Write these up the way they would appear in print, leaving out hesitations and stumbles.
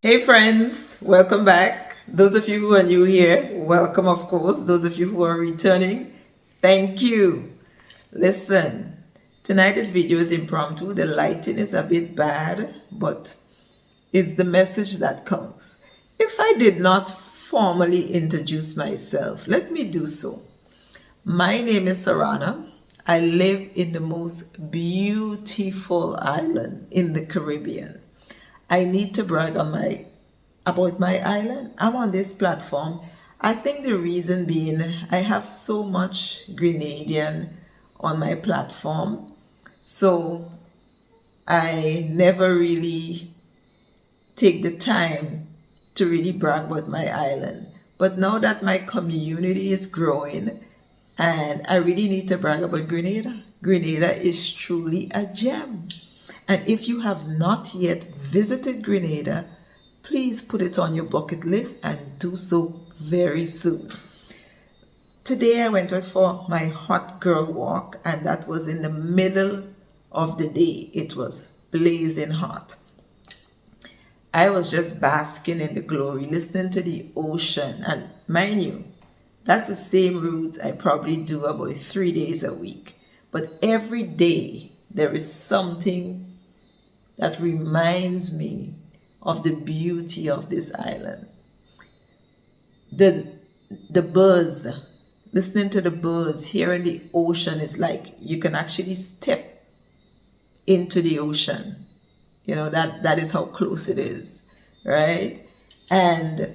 Hey friends, welcome back. Those of you who are new here, welcome of course. Those of you who are returning, thank you. Listen, tonight's video is impromptu. The lighting is a bit bad, but it's the message that comes. If I did not formally introduce myself, let me do so. My name is Sarana. I live in the most beautiful island in the Caribbean. I need to brag about my island. I'm on this platform. I think the reason being I have so much Grenadian on my platform. So I never really take the time to really brag about my island. But now that my community is growing and I really need to brag about Grenada. Grenada is truly a gem. And if you have not yet visited Grenada, please put it on your bucket list and do so very soon. Today I went out for my hot girl walk, and that was in the middle of the day. It was blazing hot. I was just basking in the glory, listening to the ocean. And mind you, that's the same route I probably do about 3 days a week. But every day there is something that reminds me of the beauty of this island. The birds, listening to the birds, hearing the ocean is like you can actually step into the ocean. You know, that is how close it is, right? And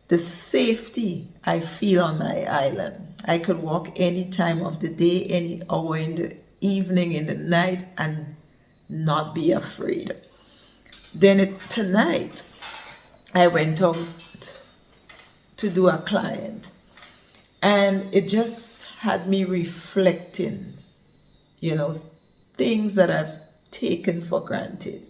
the safety I feel on my island. I could walk any time of the day, any hour in the evening, in the night, and not be afraid. Then tonight, I went out to do a client, and it just had me reflecting, things that I've taken for granted.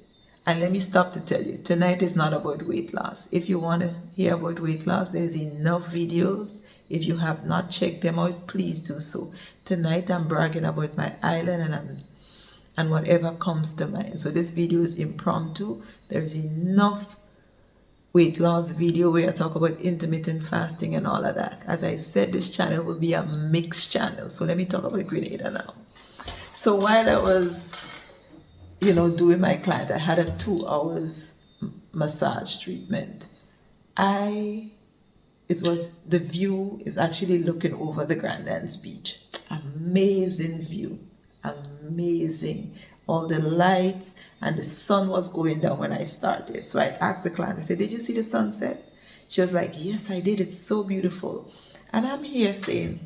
And let me stop to tell you, tonight is not about weight loss. If you want to hear about weight loss, there's enough videos. If you have not checked them out, please do so. Tonight I'm bragging about my island and whatever comes to mind. So this video is impromptu. There's enough weight loss video where I talk about intermittent fasting and all of that. As I said, this channel will be a mixed channel. So let me talk about Grenada now. So while I was doing my client, I had a 2 hours massage treatment. The view is actually looking over the Grandlands beach. Amazing view, amazing. All the lights, and the sun was going down when I started. So I asked the client, I said, did you see the sunset? She was like, yes, I did. It's so beautiful. And I'm here saying,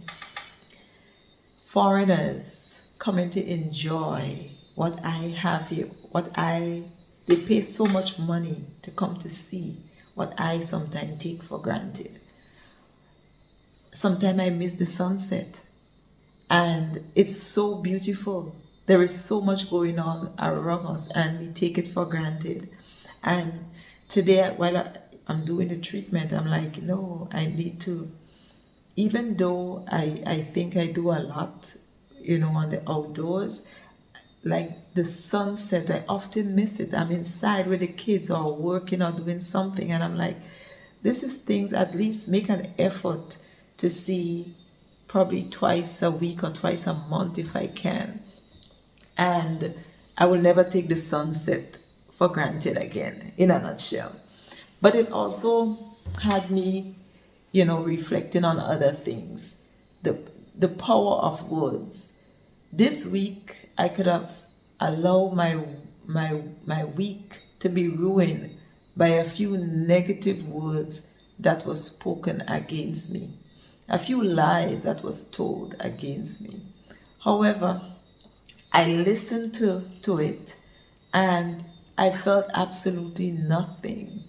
foreigners coming to enjoy what I have here, they pay so much money to come to see what I sometimes take for granted. Sometimes I miss the sunset, and it's so beautiful. There is so much going on around us, and we take it for granted. And today, while I'm doing the treatment, I'm like, no, I need to, even though I think I do a lot, on the outdoors, like the sunset, I often miss it. I'm inside with the kids or working or doing something, and I'm like, this is things, at least make an effort to see probably twice a week or twice a month if I can. And I will never take the sunset for granted again, in a nutshell. But it also had me, reflecting on other things. The power of words. This week, I could have allowed my week to be ruined by a few negative words that was spoken against me, a few lies that was told against me. However, I listened to it, and I felt absolutely nothing.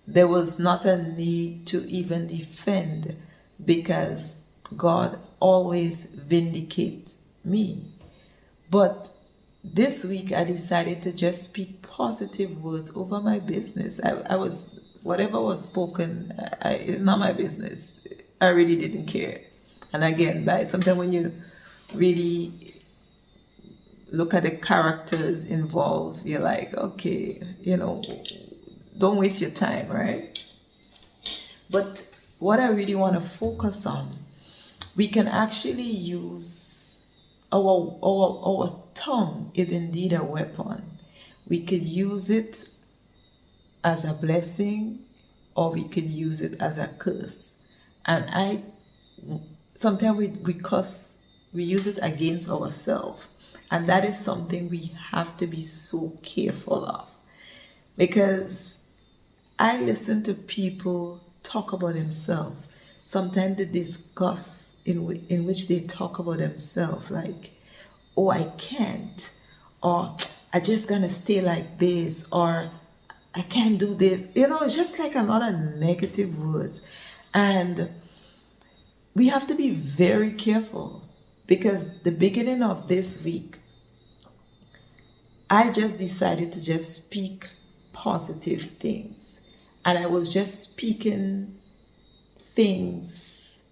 There was not a need to even defend, because God always vindicates me. But this week I decided to just speak positive words over my business. Whatever was spoken, it's not my business. I really didn't care. And again, sometimes when you really look at the characters involved, you're like, okay, don't waste your time, right? But what I really want to focus on, we can actually use our tongue is indeed a weapon. We could use it as a blessing, or we could use it as a curse. And I sometimes we curse, we use it against ourselves. And that is something we have to be so careful of. Because I listen to people talk about themselves. Sometimes the disgust in which they talk about themselves, like, oh, I can't, or I just gonna stay like this, or I can't do this. It's just like a lot of negative words. And we have to be very careful, because the beginning of this week, I just decided to just speak positive things. And I was just speaking things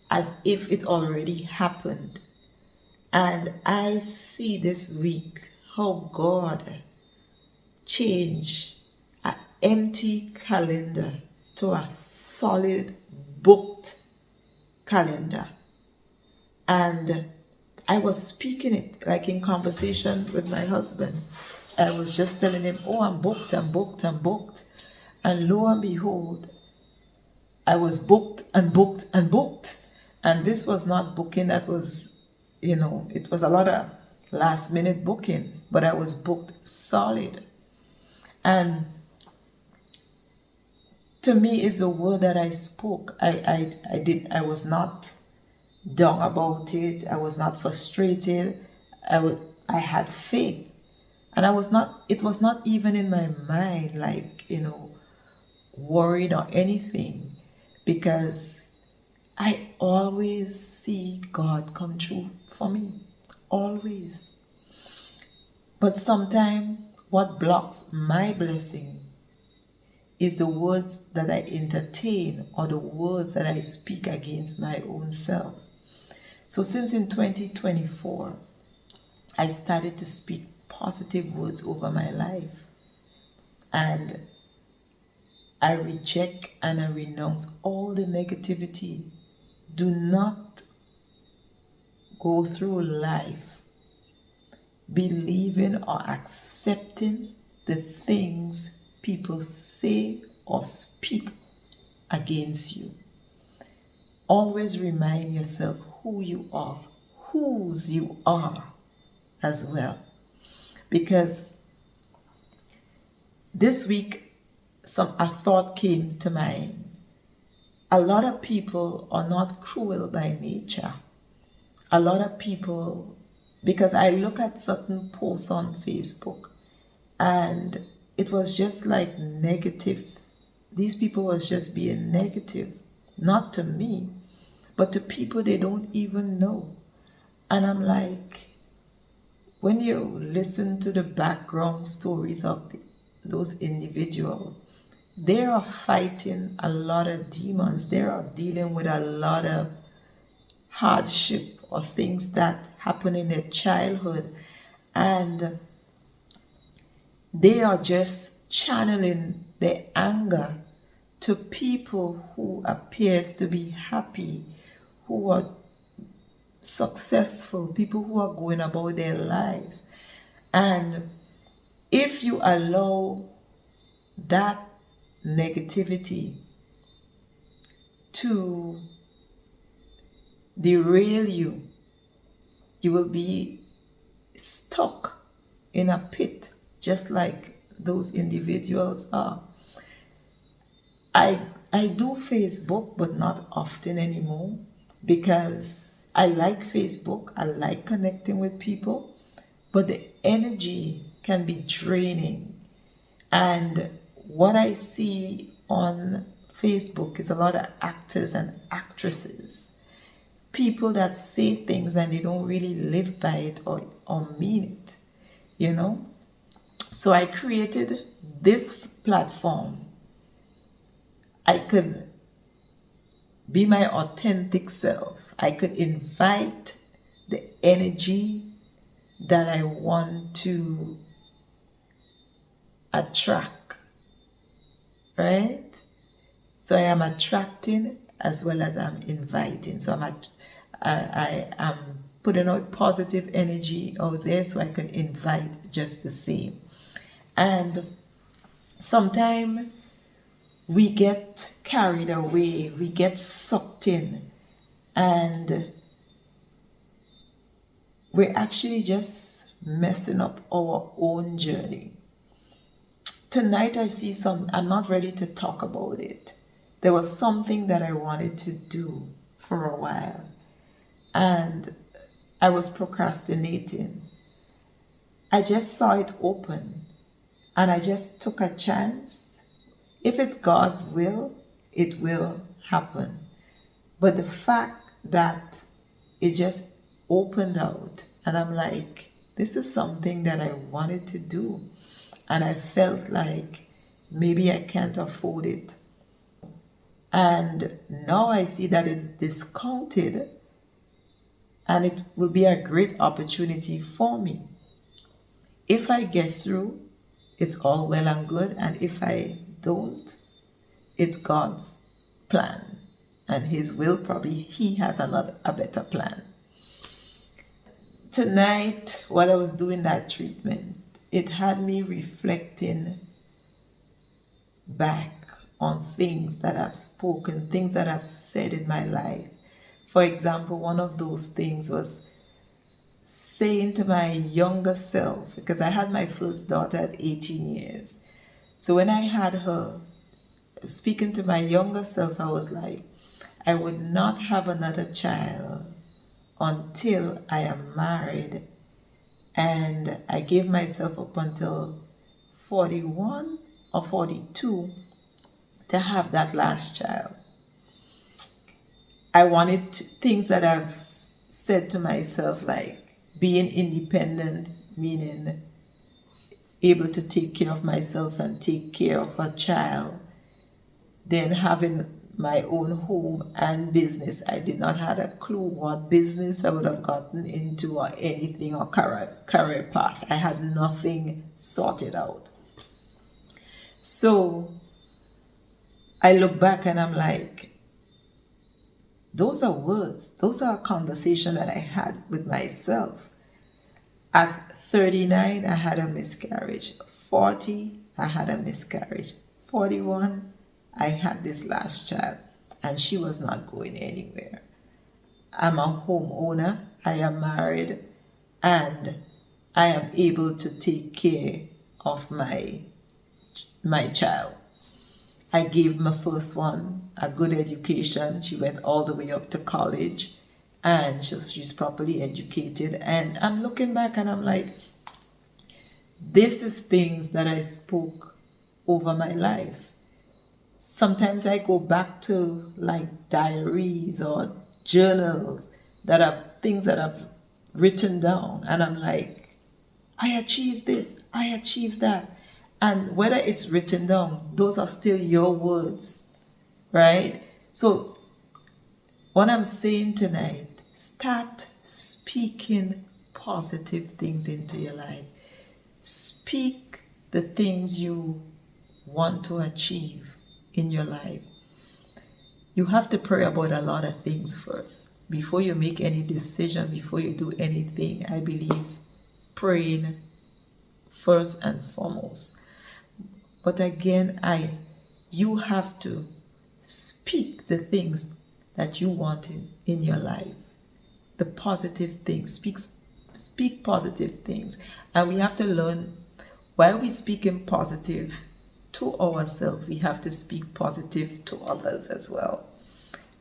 as if it already happened. And I see this week how God changed an empty calendar to a solid booked calendar. And I was speaking it like in conversation with my husband. I was just telling him, oh, I'm booked, I'm booked, I'm booked. And lo and behold, I was booked and booked and booked. And this was not booking that was, it was a lot of last minute booking, but I was booked solid. And to me, it's a word that I spoke. I was not down about it. I was not frustrated. I had faith. And it was not even in my mind, like, worried or anything, because I always see God come true for me. Always. But sometimes what blocks my blessing is the words that I entertain, or the words that I speak against my own self. So since in 2024, I started to speak positive words over my life. And I reject and I renounce all the negativity. Do not go through life believing or accepting the things people say or speak against you. Always remind yourself who you are, whose you are as well. Because this week, a thought came to mind. A lot of people are not cruel by nature. A lot of people, because I look at certain posts on Facebook, and it was just like negative. These people was just being negative, not to me, but to people they don't even know. And I'm like, when you listen to the background stories of those individuals, they are fighting a lot of demons. They are dealing with a lot of hardship or things that happen in their childhood. And they are just channeling their anger to people who appears to be happy, who are successful, people who are going about their lives. And if you allow that negativity to derail you, you will be stuck in a pit, just like those individuals are. I do Facebook, but not often anymore, because I like Facebook. I like connecting with people, but the energy can be draining. And what I see on Facebook is a lot of actors and actresses, people that say things and they don't really live by it or mean it, So I created this platform. I could be my authentic self. I could invite the energy that I want to attract. right? So I am attracting as well as I'm inviting. So I am putting out positive energy out there so I can invite just the same. And sometimes we get carried away, we get sucked in, and we're actually just messing up our own journey. Tonight I see I'm not ready to talk about it. There was something that I wanted to do for a while, and I was procrastinating. I just saw it open, and I just took a chance. If it's God's will, it will happen. But the fact that it just opened out, and I'm like, this is something that I wanted to do, and I felt like maybe I can't afford it. And now I see that it's discounted, and it will be a great opportunity for me. If I get through, it's all well and good, and if I don't, it's God's plan, and His will. Probably He has a better plan. Tonight, while I was doing that treatment, it had me reflecting back on things that I've spoken, things that I've said in my life. For example, one of those things was saying to my younger self, because I had my first daughter at 18 years. So when I had her, speaking to my younger self, I was like, I would not have another child until I am married. And I gave myself up until 41 or 42 to have that last child. I wanted things that I've said to myself, like being independent, meaning able to take care of myself and take care of a child, then having my own home and business. I did not have a clue what business I would have gotten into or anything, or career path. I had nothing sorted out. So I look back and I'm like, those are words. Those are a conversation that I had with myself. At 39, I had a miscarriage. 40, I had a miscarriage. 41, I had this last child, and she was not going anywhere. I'm a homeowner, I am married, and I am able to take care of my child. I gave my first one a good education. She went all the way up to college, and she's properly educated. And I'm looking back and I'm like, this is things that I spoke over my life. Sometimes I go back to like diaries or journals that are things that I've written down, and I'm like, I achieved this, I achieved that. And whether it's written down, those are still your words, right? So what I'm saying tonight, start speaking positive things into your life. Speak the things you want to achieve in your life. You have to pray about a lot of things first. Before you make any decision, before you do anything, I believe praying first and foremost. But again, you have to speak the things that you want in your life. The positive things. Speak positive things. And we have to learn, while we speaking positive to ourselves, we have to speak positive to others as well.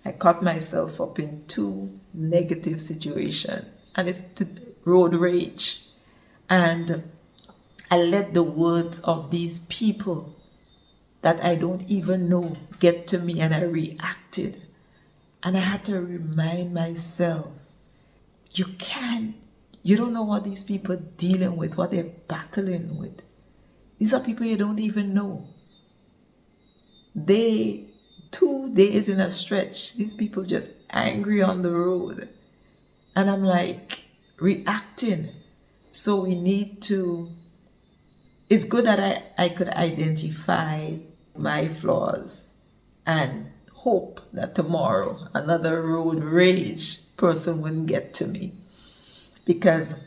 I caught myself up in 2 negative situations, and it's road rage. And I let the words of these people that I don't even know get to me, and I reacted. And I had to remind myself, you don't know what these people are dealing with, what they're battling with. These are people you don't even know. 2 days in a stretch, these people just angry on the road. And I'm like, reacting. So it's good that I could identify my flaws and hope that tomorrow another road rage person wouldn't get to me, because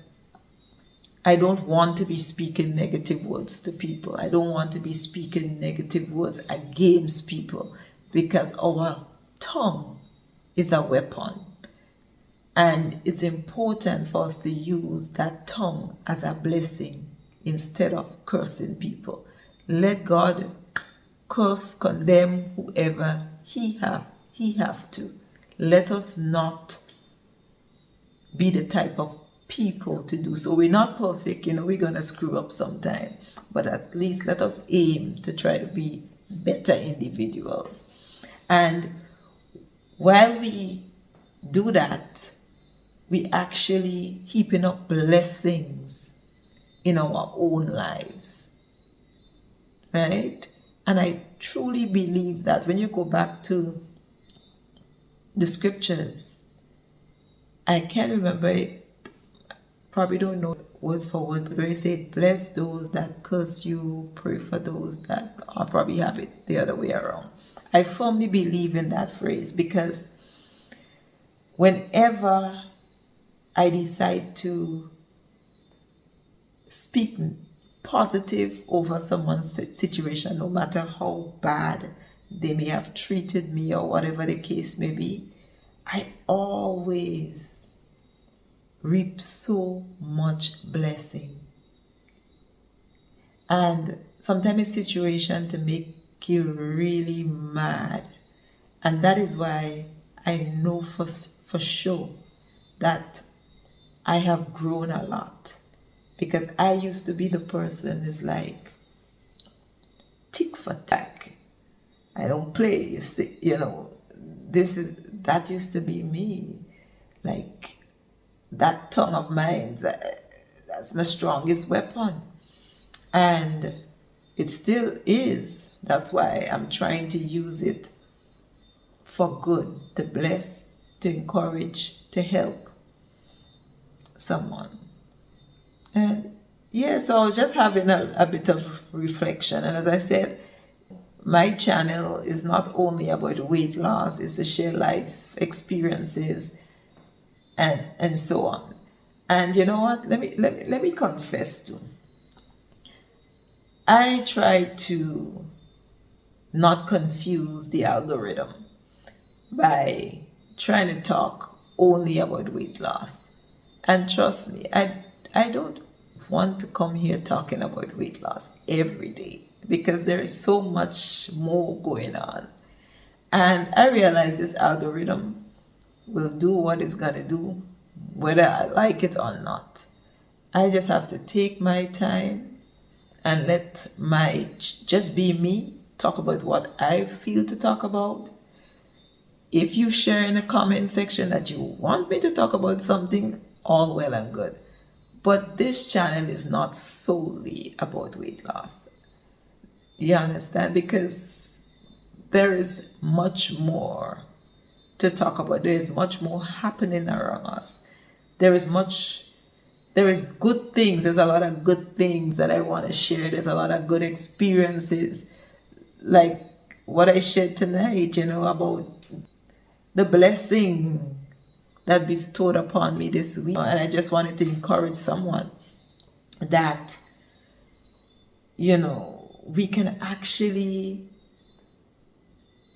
I don't want to be speaking negative words to people. I don't want to be speaking negative words against people, because our tongue is a weapon. And it's important for us to use that tongue as a blessing instead of cursing people. Let God curse, condemn whoever he have to. Let us not be the type of people to do so. We're not perfect, we're going to screw up sometime, but at least let us aim to try to be better individuals. And while we do that, we actually heaping up blessings in our own lives, right? And I truly believe that when you go back to the scriptures, I can't remember it, probably don't know word for word, but when you say bless those that curse you, pray for those that, I'll probably have it the other way around. I firmly believe in that phrase, because whenever I decide to speak positive over someone's situation, no matter how bad they may have treated me or whatever the case may be, I always reap so much blessing. And sometimes a situation to make you really mad. And that is why I know for sure that I have grown a lot, because I used to be the person who's like tick for tack. I don't play, you see, that used to be me. Like, that tongue of mine, that's my strongest weapon. And it still is. That's why I'm trying to use it for good, to bless, to encourage, to help someone. And yeah, so I was just having a bit of reflection. And as I said, my channel is not only about weight loss, it's to share life experiences and so on. And you know what? Let me confess too. I try to not confuse the algorithm by trying to talk only about weight loss. And trust me, I don't want to come here talking about weight loss every day, because there is so much more going on. And I realize this algorithm will do what it's going to do, whether I like it or not. I just have to take my time and let just be me, talk about what I feel to talk about. If you share in the comment section that you want me to talk about something, all well and good. But this channel is not solely about weight loss. You understand? Because there is much more to talk about. There is much more happening around us. There is good things. There's a lot of good things that I want to share. There's a lot of good experiences, like what I shared tonight, about the blessing that bestowed upon me this week. And I just wanted to encourage someone that, we can actually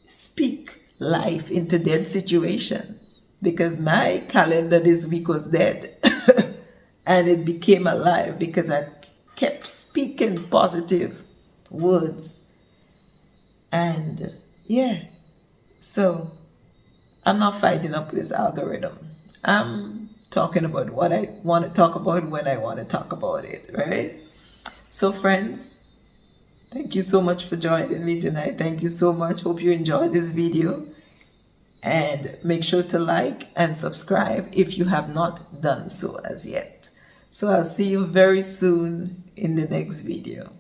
speak life into dead situation, because my calendar this week was dead and it became alive because I kept speaking positive words. And yeah, so I'm not fighting up with this algorithm. I'm talking about what I want to talk about when I want to talk about it, right? So friends, thank you so much for joining me tonight. Thank you so much. Hope you enjoyed this video. And make sure to like and subscribe if you have not done so as yet. So I'll see you very soon in the next video.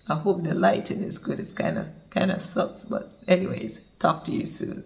I hope the lighting is good. It's kind of sucks, but anyways, talk to you soon.